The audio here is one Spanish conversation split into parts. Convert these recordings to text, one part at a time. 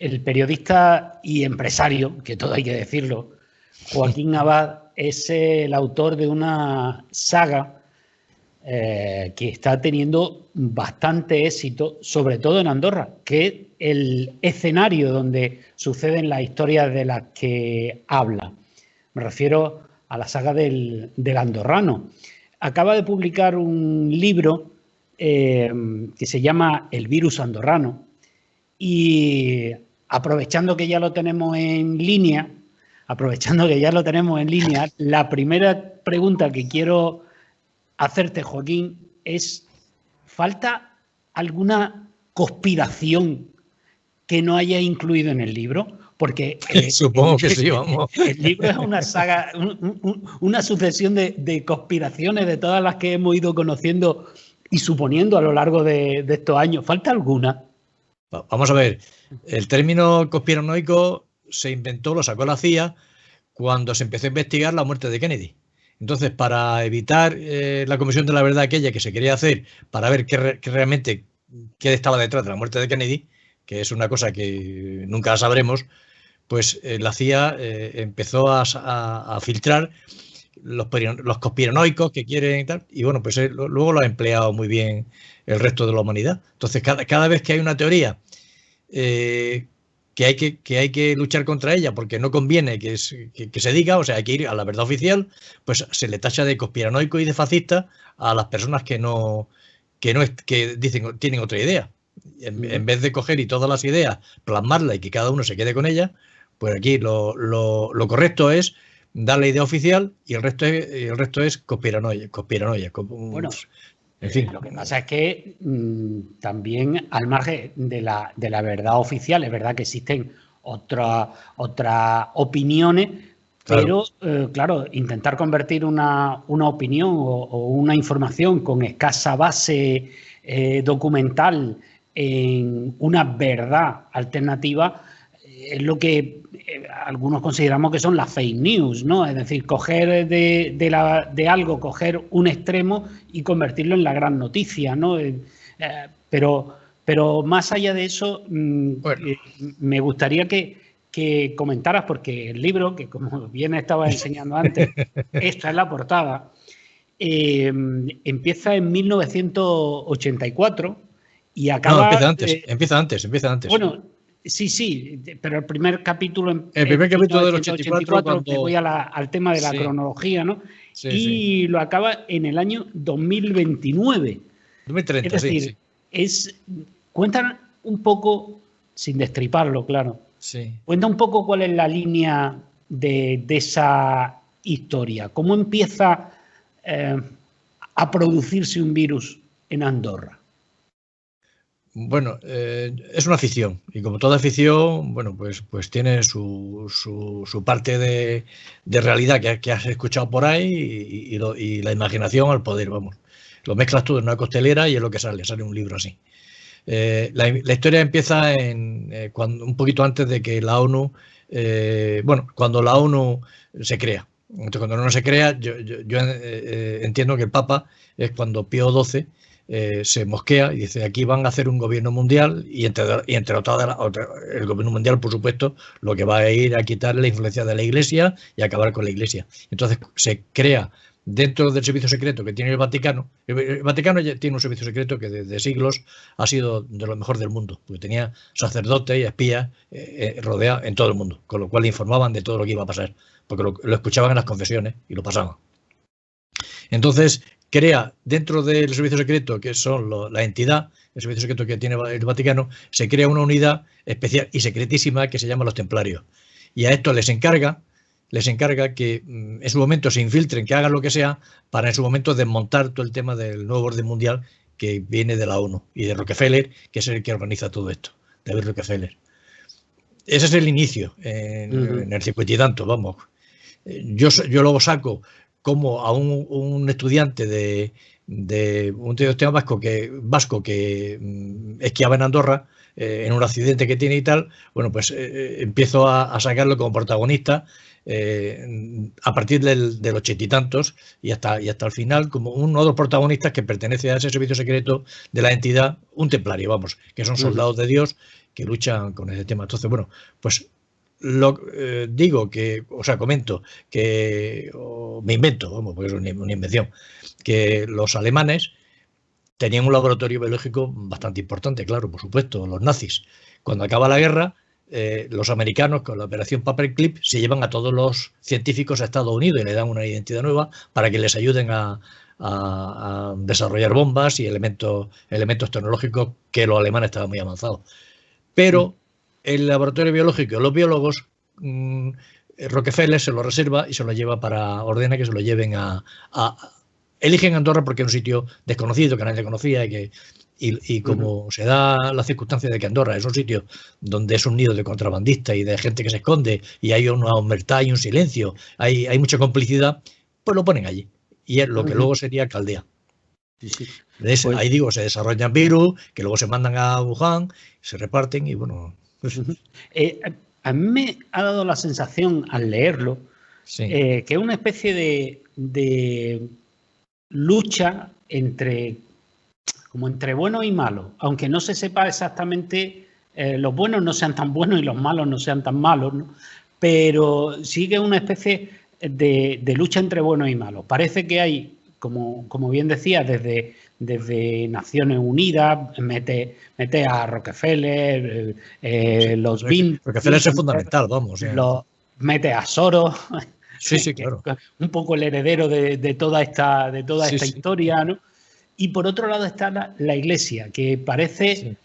El periodista y empresario, que todo hay que decirlo, Joaquín Abad, es el autor de una saga que está teniendo bastante éxito, sobre todo en Andorra, que es el escenario donde suceden las historias de las que habla. Me refiero a la saga del andorrano. Acaba de publicar un libro que se llama El virus andorrano, y aprovechando que ya lo tenemos en línea, la primera pregunta que quiero hacerte, Joaquín, es: ¿falta alguna conspiración que no haya incluido en el libro? Porque supongo que sí, vamos. El libro es una saga, una sucesión de conspiraciones, de todas las que hemos ido conociendo y suponiendo a lo largo de estos años. ¿Falta alguna? Vamos a ver, el término conspiranoico se inventó, lo sacó la CIA cuando se empezó a investigar la muerte de Kennedy. Entonces, para evitar la comisión de la verdad aquella que se quería hacer, para ver realmente qué estaba detrás de la muerte de Kennedy, que es una cosa que nunca la sabremos, pues la CIA empezó a filtrar los conspiranoicos que quieren y tal, y bueno, pues luego lo ha empleado muy bien el resto de la humanidad. Entonces, cada vez que hay una teoría que hay que luchar contra ella porque no conviene que se diga, o sea, hay que ir a la verdad oficial, pues se le tacha de conspiranoico y de fascista a las personas que dicen, tienen otra idea. En vez de coger y todas las ideas, plasmarlas y que cada uno se quede con ellas, pues aquí lo correcto es dar la idea oficial y el resto es conspiranoia. Bueno, en fin. Lo que pasa es que también, al margen de la verdad oficial, es verdad que existen otras opiniones, claro. Pero claro, intentar convertir una opinión o una información con escasa base documental en una verdad alternativa es lo que algunos consideramos que son las fake news, ¿no? Es decir, coger de algo, coger un extremo y convertirlo en la gran noticia, ¿no? Pero más allá de eso, bueno, me gustaría que comentaras, porque el libro, que como bien estaba enseñando antes, esta es la portada, empieza en 1984 y acaba... No, empieza antes. Bueno, sí, pero el primer capítulo... El primer capítulo del 84, cuando... que voy al tema de la cronología, ¿no? Sí, y lo acaba en el año 2029. 2030, es decir, cuentan un poco, sin destriparlo, claro, cuenta un poco cuál es la línea de esa historia. ¿Cómo empieza a producirse un virus en Andorra? Bueno, es una ficción, y como toda ficción, bueno, pues tiene su parte de realidad que has escuchado por ahí y la imaginación al poder, vamos. Lo mezclas todo en una costelera y es lo que sale un libro así. La historia empieza un poquito antes de que la ONU, cuando la ONU se crea. Entonces, cuando no se crea, yo entiendo que el Papa es cuando Pío XII se mosquea y dice: aquí van a hacer un gobierno mundial, y entre otras, el gobierno mundial, por supuesto, lo que va a ir a quitar la influencia de la Iglesia y acabar con la Iglesia. Entonces se crea dentro del servicio secreto que tiene el Vaticano. El Vaticano ya tiene un servicio secreto que desde siglos ha sido de lo mejor del mundo, porque tenía sacerdotes y espías rodeados en todo el mundo, con lo cual le informaban de todo lo que iba a pasar, porque lo escuchaban en las confesiones y lo pasaban. Entonces crea dentro del servicio secreto, que son la entidad, el servicio secreto que tiene el Vaticano, se crea una unidad especial y secretísima que se llama los Templarios. Y a esto les encarga que en su momento se infiltren, que hagan lo que sea, para en su momento desmontar todo el tema del nuevo orden mundial que viene de la ONU y de Rockefeller, que es el que organiza todo esto, David Rockefeller. Ese es el inicio, en el 50 y tanto, vamos. Yo luego saco como a un estudiante de un tema vasco que esquiaba en Andorra, en un accidente que tiene y tal, bueno, pues empiezo a sacarlo como protagonista a partir del 80 y tantos y hasta el final, como uno de los protagonistas que pertenece a ese servicio secreto de la entidad, un templario, vamos, que son soldados de Dios que luchan con ese tema. Entonces, bueno, pues comento que, me invento, vamos, porque es una invención, que los alemanes tenían un laboratorio biológico bastante importante, claro, por supuesto, los nazis. Cuando acaba la guerra, los americanos, con la operación Paperclip, se llevan a todos los científicos a Estados Unidos y le dan una identidad nueva para que les ayuden a desarrollar bombas y elementos tecnológicos que los alemanes estaban muy avanzados. Pero el laboratorio biológico, los biólogos, Rockefeller se lo reserva y se lo lleva ordena que se lo lleven eligen Andorra porque es un sitio desconocido que nadie conocía y como se da la circunstancia de que Andorra es un sitio donde es un nido de contrabandistas y de gente que se esconde y hay una omertá y un silencio, hay mucha complicidad, pues lo ponen allí. Y es lo que luego sería Caldea. Sí. Pues, ahí digo, se desarrollan virus que luego se mandan a Wuhan, se reparten y bueno. Pues. A mí me ha dado la sensación al leerlo que es una especie de lucha entre buenos y malos, aunque no se sepa exactamente, los buenos no sean tan buenos y los malos no sean tan malos, ¿no? Pero sigue una especie de lucha entre buenos y malos. Parece que hay, como bien decía, desde Naciones Unidas, mete a Rockefeller, los BIM. Rockefeller es fundamental, vamos. Mete a Soros. Sí, claro. Un poco el heredero de toda esta historia, ¿no? Y por otro lado está la Iglesia, que parece,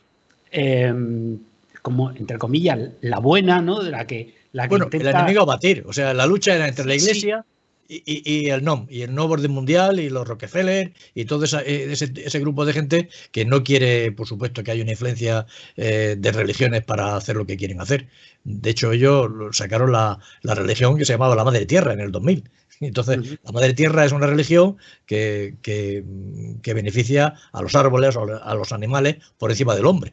como, entre comillas, la buena, ¿no? La que intenta... el enemigo a batir. O sea, la lucha era entre la Iglesia y el NOM, y el Nuevo Orden Mundial, y los Rockefeller, y todo ese grupo de gente que no quiere, por supuesto, que haya una influencia de religiones para hacer lo que quieren hacer. De hecho, ellos sacaron la religión que se llamaba la Madre Tierra en el 2000. Entonces, la Madre Tierra es una religión que beneficia a los árboles, a los animales, por encima del hombre.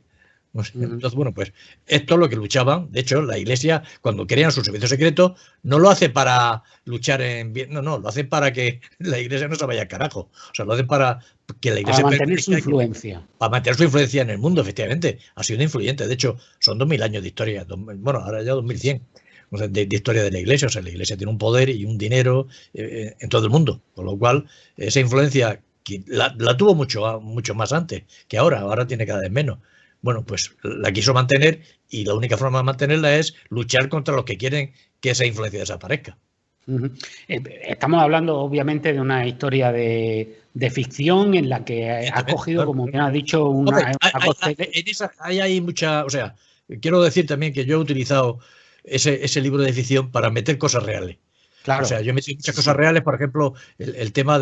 Entonces, bueno, pues esto es lo que luchaban. De hecho, la Iglesia, cuando crean su servicio secreto, no lo hace para luchar no, lo hace para que la Iglesia no se vaya al carajo. O sea, lo hace para que la Iglesia... Para mantener su influencia. Para mantener su influencia en el mundo, efectivamente. Ha sido influyente. De hecho, son 2000 años de historia. Bueno, ahora ya 2100. O sea, de historia de la Iglesia. O sea, la Iglesia tiene un poder y un dinero en todo el mundo. Con lo cual, esa influencia la tuvo mucho más antes que ahora. Ahora tiene cada vez menos. Bueno, pues la quiso mantener y la única forma de mantenerla es luchar contra los que quieren que esa influencia desaparezca. Estamos hablando, obviamente, de una historia de ficción en la que ha cogido, como bien has dicho, hay mucha... O sea, quiero decir también que yo he utilizado ese libro de ficción para meter cosas reales. Claro. O sea, yo he metido muchas cosas reales, por ejemplo, el tema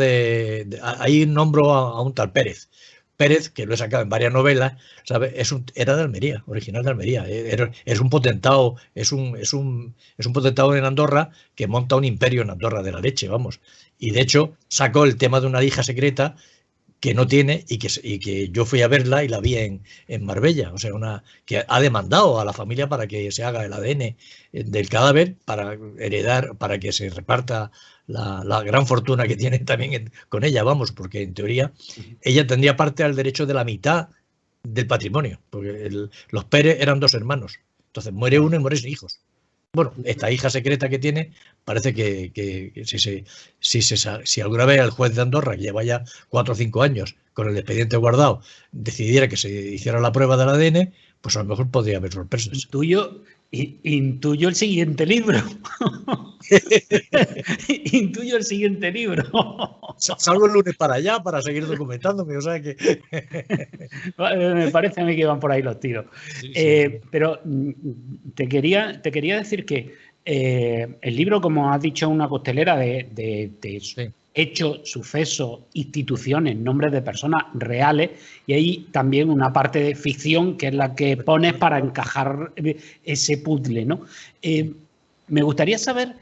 ahí nombro a un tal Pérez, que lo he sacado en varias novelas, ¿sabes? Era de Almería, original de Almería. Es un potentado, es un potentado en Andorra que monta un imperio en Andorra de la leche, vamos. Y de hecho sacó el tema de una hija secreta que no tiene y que yo fui a verla y la vi en Marbella. O sea, que ha demandado a la familia para que se haga el ADN del cadáver para heredar, para que se reparta la gran fortuna que tiene también con ella, vamos, porque en teoría ella tendría parte al derecho de la mitad del patrimonio, porque los Pérez eran 2 hermanos, entonces muere uno y mueren hijos. Bueno, esta hija secreta que tiene, parece que si alguna vez el juez de Andorra, que lleva ya 4 o 5 años con el expediente guardado, decidiera que se hiciera la prueba del ADN, pues a lo mejor podría haber sorpresas. Intuyo el siguiente libro. Intuyo el siguiente libro. Salgo el lunes para allá para seguir documentándome, o sea que... Me parece a mí que van por ahí los tiros. Sí. Pero te quería decir que el libro, como has dicho, es una costelera de hechos, sucesos, instituciones, nombres de personas reales, y hay también una parte de ficción que es la que pones para encajar ese puzzle, ¿no? Me gustaría saber,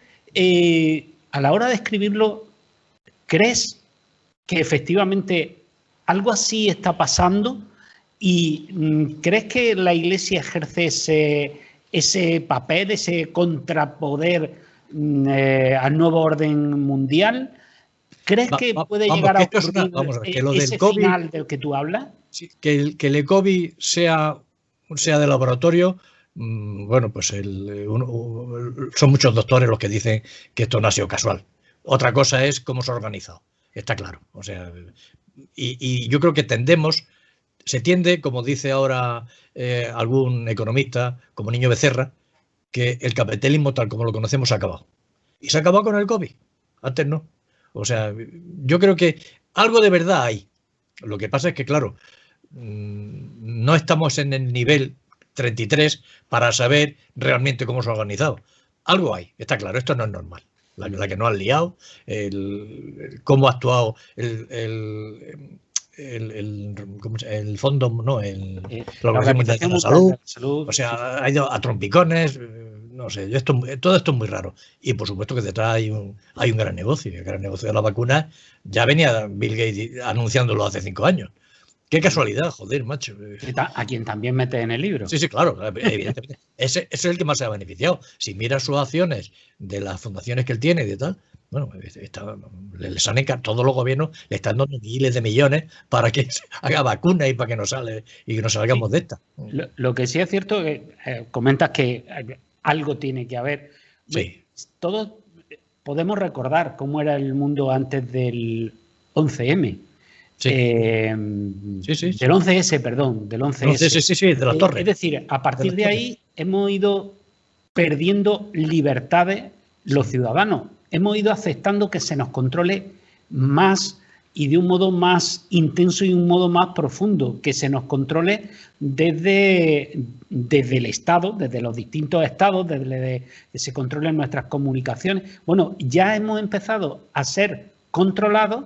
a la hora de escribirlo, ¿crees que efectivamente algo así está pasando? ¿Y crees que la Iglesia ejerce ese papel, ese contrapoder al nuevo orden mundial? ¿Crees que puede llegar a ocurrir ese final del que tú hablas? Sí, que el COVID sea sea de laboratorio, bueno, pues son muchos doctores los que dicen que esto no ha sido casual. Otra cosa es cómo se ha organizado, está claro. O sea, y yo creo que se tiende, como dice ahora algún economista, como Niño Becerra, que el capitalismo tal como lo conocemos se ha acabado. Y se ha acabado con el COVID. Antes no. O sea, yo creo que algo de verdad hay. Lo que pasa es que, claro, no estamos en el nivel 33 para saber realmente cómo se ha organizado. Algo hay, está claro, esto no es normal. La que no han liado, cómo ha actuado el fondo, no, la Organización Mundial de la Salud. O sea, ha ido a trompicones, no sé, todo esto es muy raro. Y por supuesto que detrás hay un gran negocio. El gran negocio de la vacuna ya venía Bill Gates anunciándolo hace 5 años. Qué casualidad, joder, macho. A quien también mete en el libro. Sí, claro, evidentemente. Ese es el que más se ha beneficiado. Si mira sus acciones de las fundaciones que él tiene y de tal, bueno, le salen, todos los gobiernos le están dando miles de millones para que se haga vacuna y para que nos salgamos de esta. Lo que sí es cierto que comentas que algo tiene que haber. Sí. Todos podemos recordar cómo era el mundo antes del 11M. Sí. Del 11S, perdón, del 11S. Sí, de la torre. Es decir, a partir de ahí hemos ido perdiendo libertades los ciudadanos. Hemos ido aceptando que se nos controle más y de un modo más intenso y un modo más profundo, que se nos controle desde el Estado, desde los distintos estados, desde que se controlen nuestras comunicaciones. Bueno, ya hemos empezado a ser controlados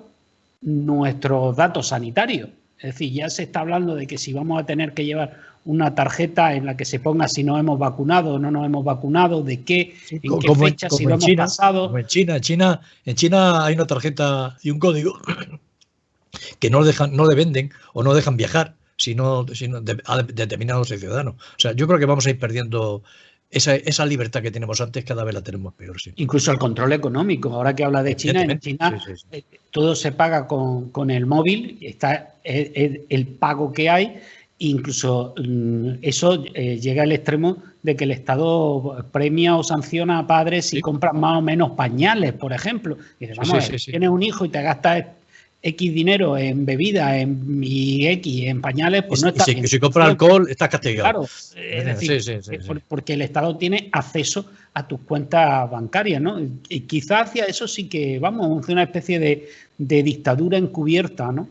nuestros datos sanitarios. Es decir, ya se está hablando de que si vamos a tener que llevar una tarjeta en la que se ponga si nos hemos vacunado o no nos hemos vacunado, de qué, en qué fecha, si lo hemos pasado. Como en China hay una tarjeta y un código que no le venden o no dejan viajar a determinados ciudadanos. O sea, yo creo que vamos a ir perdiendo esa libertad que tenemos antes, cada vez la tenemos peor. Sí. Incluso el control económico. Ahora que habla de China, en China todo se paga con el móvil, está el pago que hay. Incluso eso llega al extremo de que el Estado premia o sanciona a padres si compran más o menos pañales, por ejemplo. Y dices, vamos a ver, tienes un hijo y te gastas X dinero en bebida y X en pañales, pues no está bien. Si compras alcohol, estás castigado. Claro, es decir, porque el Estado tiene acceso a tus cuentas bancarias, ¿no? Y quizás hacia eso sí que, vamos, una especie de dictadura encubierta, ¿no?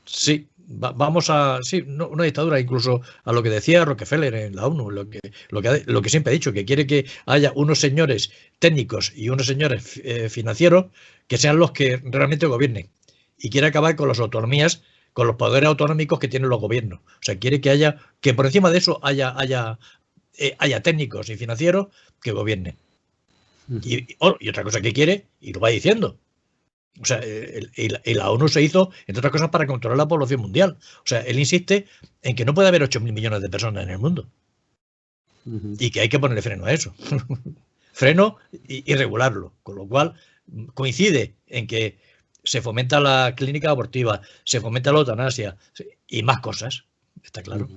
Sí, vamos a... Sí, una dictadura, incluso a lo que decía Rockefeller en la ONU, lo que siempre ha dicho, que quiere que haya unos señores técnicos y unos señores financieros que sean los que realmente gobiernen. Y quiere acabar con las autonomías, con los poderes autonómicos que tienen los gobiernos. O sea, quiere que por encima de eso haya técnicos y financieros que gobiernen. Y otra cosa que quiere, y lo va diciendo, o sea, la ONU se hizo, entre otras cosas, para controlar la población mundial. O sea, él insiste en que no puede haber 8.000 millones de personas en el mundo. Y que hay que ponerle freno a eso. Freno y regularlo. Con lo cual, coincide en que se fomenta la clínica abortiva, se fomenta la eutanasia y más cosas. Está claro.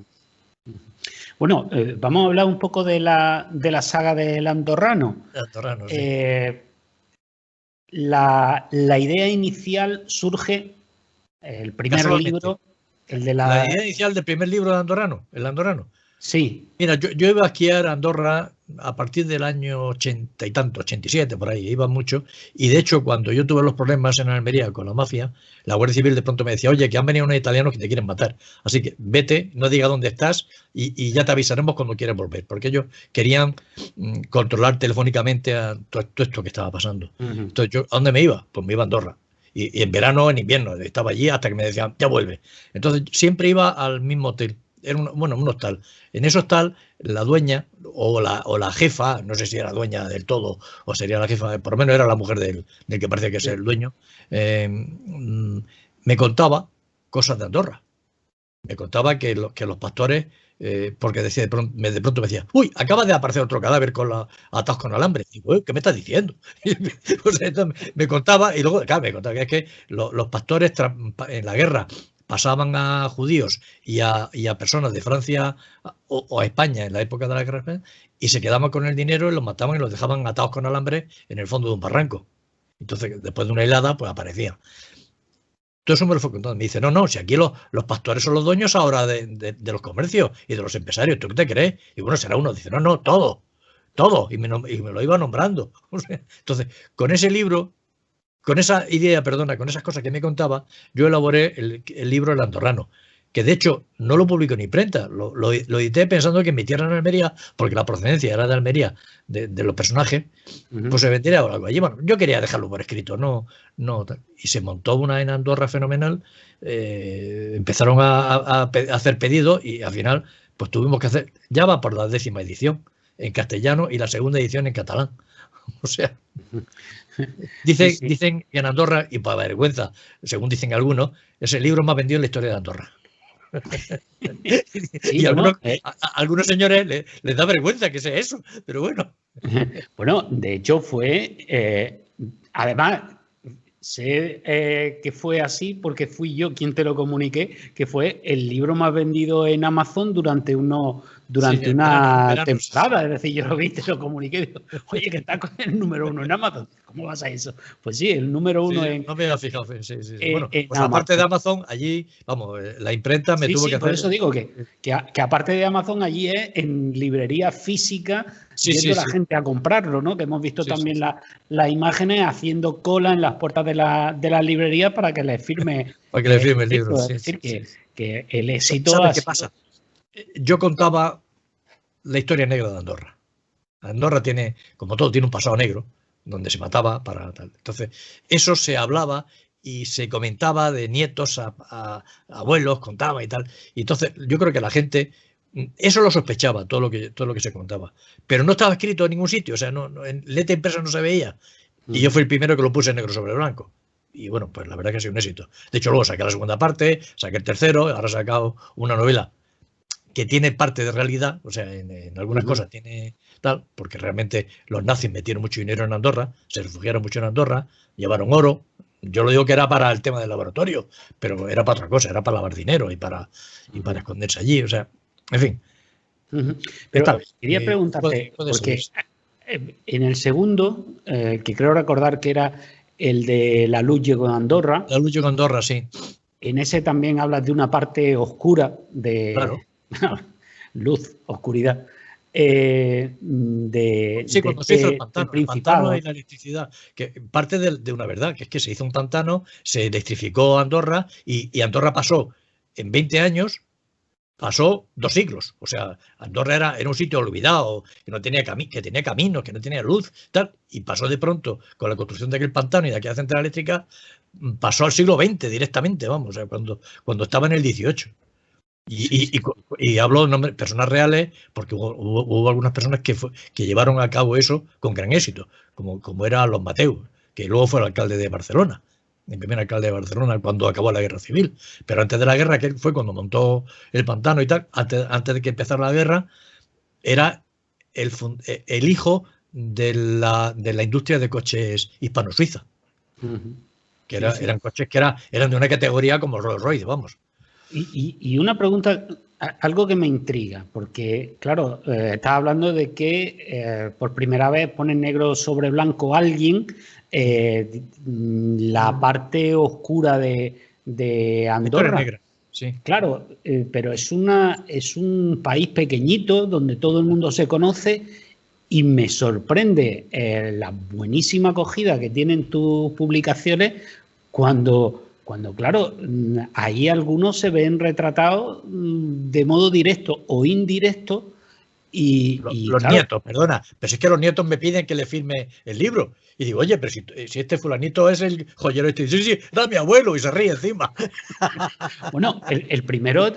Bueno, vamos a hablar un poco de la saga del Andorrano. Sí. La idea inicial surge, el primer libro, la idea inicial del primer libro de Andorrano, el Andorrano. Sí. Mira, yo iba a esquiar a Andorra a partir del año 80 y tanto, 87, por ahí, iba mucho. Y de hecho, cuando yo tuve los problemas en Almería con la mafia, la Guardia Civil de pronto me decía, oye, que han venido unos italianos que te quieren matar. Así que vete, no diga dónde estás y ya te avisaremos cuando quieras volver. Porque ellos querían controlar telefónicamente a todo esto que estaba pasando. Entonces, ¿yo a dónde me iba? Pues me iba a Andorra. Y en verano, en invierno, estaba allí hasta que me decían, ya vuelve. Entonces, siempre iba al mismo hotel. Era un hostal. En ese hostal, la dueña o la jefa, no sé si era dueña del todo o sería la jefa, por lo menos era la mujer del que parece que es el dueño, me contaba cosas de Andorra. Me contaba que los pastores, porque decía de pronto me decía, uy, acaba de aparecer otro cadáver atados con alambre. Y digo, ¿qué me estás diciendo? O sea, entonces me contaba, y luego, claro, me contaba que es que los pastores en la guerra pasaban a judíos y a personas de Francia o a España en la época de la guerra, y se quedaban con el dinero y los mataban y los dejaban atados con alambre en el fondo de un barranco. Entonces, después de una helada, pues aparecían. Todo eso me lo fue contando. Me dice, no, si aquí los pastores son los dueños ahora de los comercios y de los empresarios, ¿tú qué te crees? Y bueno, será uno. Dice, no, todo. Y me lo iba nombrando. Entonces, con ese libro, con esa idea, perdona, con esas cosas que me contaba, yo elaboré el libro El Andorrano, que de hecho no lo publico en imprenta, lo edité pensando que emitieran en Almería, porque la procedencia era de Almería, de los personajes, pues se vendería algo allí. Bueno, yo quería dejarlo por escrito, no, y se montó una en Andorra fenomenal, empezaron a hacer pedidos y al final pues tuvimos que hacer, ya va por la 10ª edición en castellano y la 2ª edición en catalán. O sea, dicen que en Andorra, y para vergüenza, según dicen algunos, es el libro más vendido en la historia de Andorra. Sí, y algunos señores les da vergüenza que sea eso, pero bueno. Bueno, de hecho fue, además, sé que fue así porque fui yo quien te lo comuniqué, que fue el libro más vendido en Amazon durante una temporada. Es decir, yo lo vi, te lo comuniqué, digo, oye, que está con el número 1 en Amazon. ¿Cómo vas a eso? Pues sí, el número 1 en... No me había fijado, sí. Bueno, pues aparte de Amazon, allí, vamos, la imprenta me tuvo que hacer... por eso digo que aparte de Amazon, allí es en librería física, yendo la gente a comprarlo, ¿no? Que hemos visto también las imágenes haciendo cola en las puertas de la librería para que les firme... Para que le firme el libro, Es decir, que el éxito... ¿Sabes qué pasa? Yo contaba la historia negra de Andorra. Andorra tiene, como todo, tiene un pasado negro, donde se mataba para tal. Entonces, eso se hablaba y se comentaba de nietos a abuelos, contaba y tal. Y entonces, yo creo que la gente, eso lo sospechaba, todo lo que se contaba. Pero no estaba escrito en ningún sitio, o sea, en letra impresa no se veía. Y yo fui el primero que lo puse negro sobre blanco. Y bueno, pues la verdad que ha sido un éxito. De hecho, luego saqué la 2ª parte, saqué el tercero, ahora he sacado una novela que tiene parte de realidad, o sea, en algunas cosas tiene tal, porque realmente los nazis metieron mucho dinero en Andorra, se refugiaron mucho en Andorra, llevaron oro. Yo lo digo que era para el tema del laboratorio, pero era para otra cosa, era para lavar dinero y para esconderse allí, o sea, en fin. Pero quería preguntarte, porque en el segundo, que creo recordar que era el de La luz llegó a Andorra. La luz llegó a Andorra, sí. En ese también hablas de una parte oscura de... Claro. Luz, oscuridad. Cuando se hizo el pantano y la electricidad, que parte de una verdad, que es que se hizo un pantano, se electrificó Andorra y Andorra pasó, en 20 años, pasó 2 siglos. O sea, Andorra era un sitio olvidado, que no tenía que tenía caminos, que no tenía luz, tal, y pasó de pronto, con la construcción de aquel pantano y de aquella central eléctrica, pasó al siglo XX directamente, vamos, o sea, cuando estaba en el 18. Y hablo de nombres, personas reales, porque hubo algunas personas que llevaron a cabo eso con gran éxito, como era Los Mateus, que luego fue el alcalde de Barcelona, el primer alcalde de Barcelona cuando acabó la guerra civil. Pero antes de la guerra, que fue cuando montó el pantano y tal, antes de que empezara la guerra, era el hijo de la industria de coches hispano-suiza. Que eran coches que eran de una categoría como Rolls Royce, vamos. Y una pregunta, algo que me intriga, porque, claro, estás hablando de que por primera vez pone negro sobre blanco alguien la parte oscura de Andorra. Negra, sí. Claro, pero es un país pequeñito donde todo el mundo se conoce y me sorprende la buenísima acogida que tienen tus publicaciones cuando claro, ahí algunos se ven retratados de modo directo o indirecto los claro, nietos, perdona, pero es que los nietos me piden que le firme el libro. Y digo, oye, pero si este fulanito es el joyero este, sí, era mi abuelo, y se ríe encima. Bueno, el primero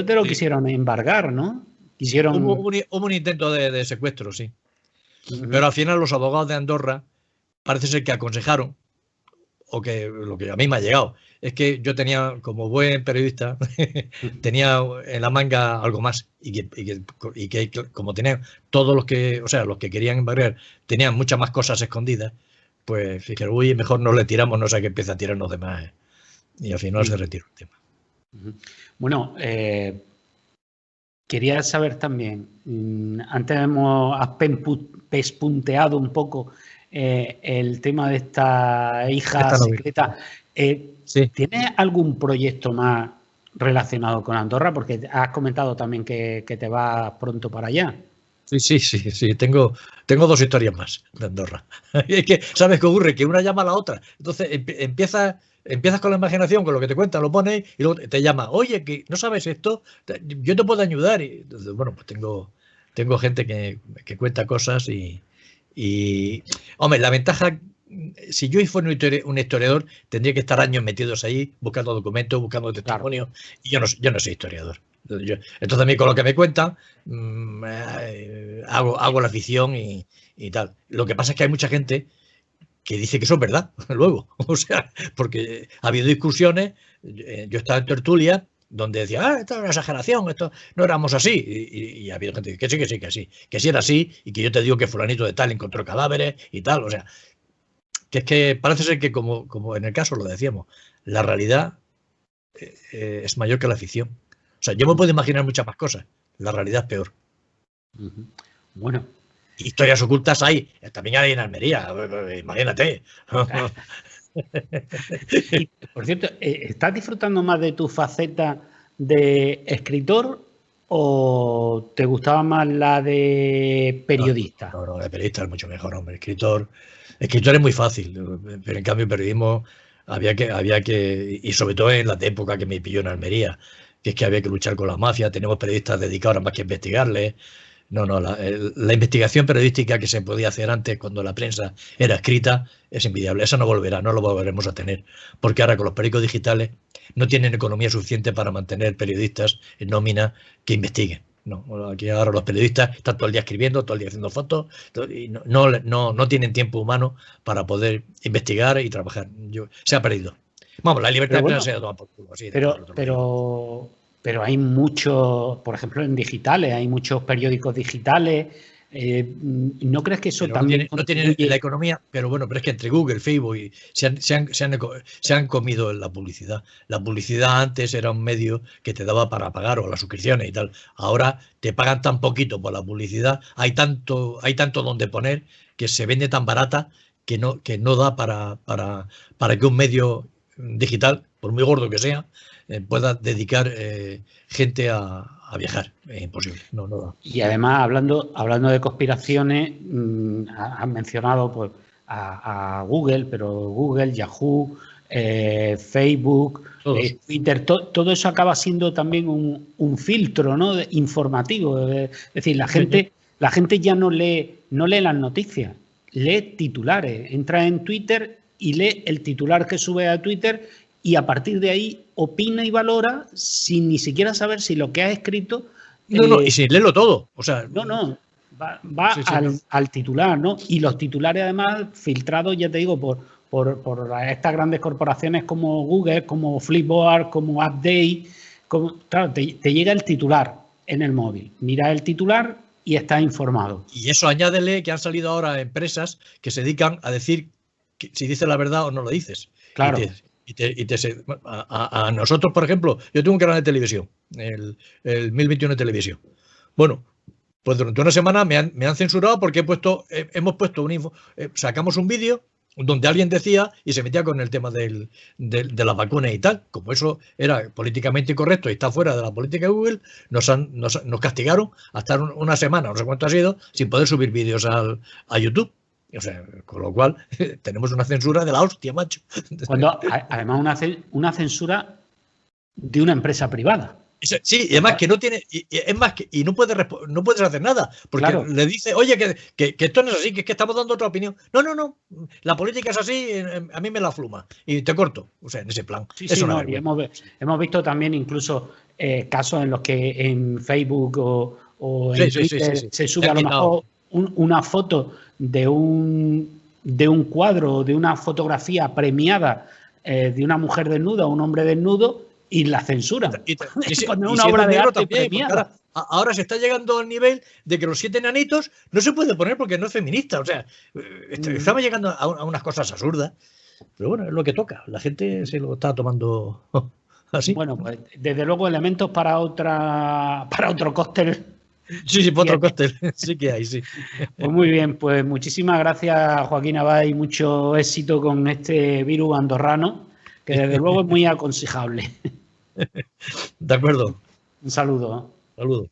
te lo quisieron embargar, ¿no? Hubo un intento de secuestro, sí. Pero al final los abogados de Andorra parece ser que aconsejaron, o que lo que a mí me ha llegado, es que yo tenía, como buen periodista, tenía en la manga algo más y que como tenían todos los que querían embargar, tenían muchas más cosas escondidas, pues fíjate, uy, mejor no le tiramos, no sé qué empieza a tirarnos de más. Y al final se retiró el tema. Bueno, quería saber también, antes has pespunteado un poco el tema de esta hija secreta. Sí. ¿Tienes algún proyecto más relacionado con Andorra? Porque has comentado también que te vas pronto para allá. Sí. Tengo 2 historias más de Andorra. Es que, ¿sabes qué ocurre? Que una llama a la otra. Entonces empiezas con la imaginación, con lo que te cuentan, lo pones y luego te llama. Oye, que no sabes esto, yo te puedo ayudar. Y entonces, bueno, pues tengo gente que cuenta cosas y, hombre, la ventaja, si yo fuera un historiador, tendría que estar años metidos ahí, buscando documentos, buscando testimonios, claro. Y yo no soy historiador. Entonces, a mí con lo que me cuentan, hago la ficción y tal. Lo que pasa es que hay mucha gente que dice que eso es verdad, luego. O sea, porque ha habido discusiones, yo estaba en tertulia, donde decía, esto es una exageración, esto no éramos así. Y ha habido gente que sí, que sí era así, y que yo te digo que fulanito de tal encontró cadáveres y tal. O sea, que es que parece ser que, como en el caso lo decíamos, la realidad es mayor que la ficción. O sea, yo me puedo imaginar muchas más cosas. La realidad es peor. Bueno. Historias ocultas hay. También hay en Almería. Imagínate. Y, por cierto, ¿estás disfrutando más de tu faceta de escritor o te gustaba más la de periodista? No, de periodista es mucho mejor, hombre. Escritor es muy fácil, pero en cambio periodismo había que, y sobre todo en la época que me pilló en Almería, que es que había que luchar con la mafia, tenemos periodistas dedicados más que investigarles. La investigación periodística que se podía hacer antes cuando la prensa era escrita es invidiable. Esa no volverá, no lo volveremos a tener, porque ahora con los periódicos digitales no tienen economía suficiente para mantener periodistas en nómina que investiguen. No, aquí ahora los periodistas están todo el día escribiendo, todo el día haciendo fotos, y no tienen tiempo humano para poder investigar y trabajar. Se ha perdido. Vamos, la libertad de prensa se ha tomado por culo. Pero hay muchos, por ejemplo, en digitales, hay muchos periódicos digitales. ¿No crees que eso también no tienen la economía? Pero bueno, pero es que entre Google, Facebook se han comido la publicidad. La publicidad antes era un medio que te daba para pagar o las suscripciones y tal. Ahora te pagan tan poquito por la publicidad, hay tanto donde poner, que se vende tan barata que no da para que un medio digital, por muy gordo que sea, pueda dedicar gente a viajar. Es imposible, no da. Y además, hablando de conspiraciones, has mencionado pues, a Google, pero Google, Yahoo, Facebook, Twitter, todo eso acaba siendo también un filtro, ¿no? Informativo. Es decir, la gente ya no lee las noticias, lee titulares. Entra en Twitter y lee el titular que sube a Twitter y a partir de ahí opina y valora sin ni siquiera saber si lo que ha escrito... y sin leerlo todo. O sea, va al titular, ¿no? Y los titulares, además, filtrados, ya te digo, por estas grandes corporaciones como Google, como Flipboard, como AppDate. Claro, te llega el titular en el móvil. Mira el titular y estás informado. Y eso añádele que han salido ahora empresas que se dedican a decir si dices la verdad o no lo dices. Claro. A nosotros, por ejemplo, yo tengo un canal de televisión, el 1021 de televisión. Bueno, pues durante una semana me han censurado porque hemos puesto sacamos un vídeo donde alguien decía y se metía con el tema de las vacunas y tal. Como eso era políticamente incorrecto y está fuera de la política de Google, nos castigaron hasta una semana, no sé cuánto ha sido, sin poder subir vídeos a YouTube. O sea, con lo cual tenemos una censura de la hostia, macho. Además una censura de una empresa privada. Sí, y además que no tiene, y no puedes hacer nada, porque claro, le dice, oye, que esto no es así, que es que estamos dando otra opinión. No, la política es así, a mí me la fluma y te corto. O sea, en ese plan. Sí, y hemos visto también incluso casos en los que en Facebook o en Twitter se sube a lo mejor una foto de un cuadro, de una fotografía premiada de una mujer desnuda o un hombre desnudo y la censura. Una obra de arte premiada. Ahora se está llegando al nivel de que los 7 enanitos no se puede poner porque no es feminista. O sea, estamos llegando a unas cosas absurdas. Pero bueno, es lo que toca. La gente se lo está tomando ¿Así? Bueno, pues desde luego elementos para otro cóctel. Sí, para otro cóctel, sí que hay, sí. Pues muy bien, pues muchísimas gracias, Joaquín Abad, y mucho éxito con este virus andorrano, que desde luego es muy aconsejable. De acuerdo. Un saludo. Saludos.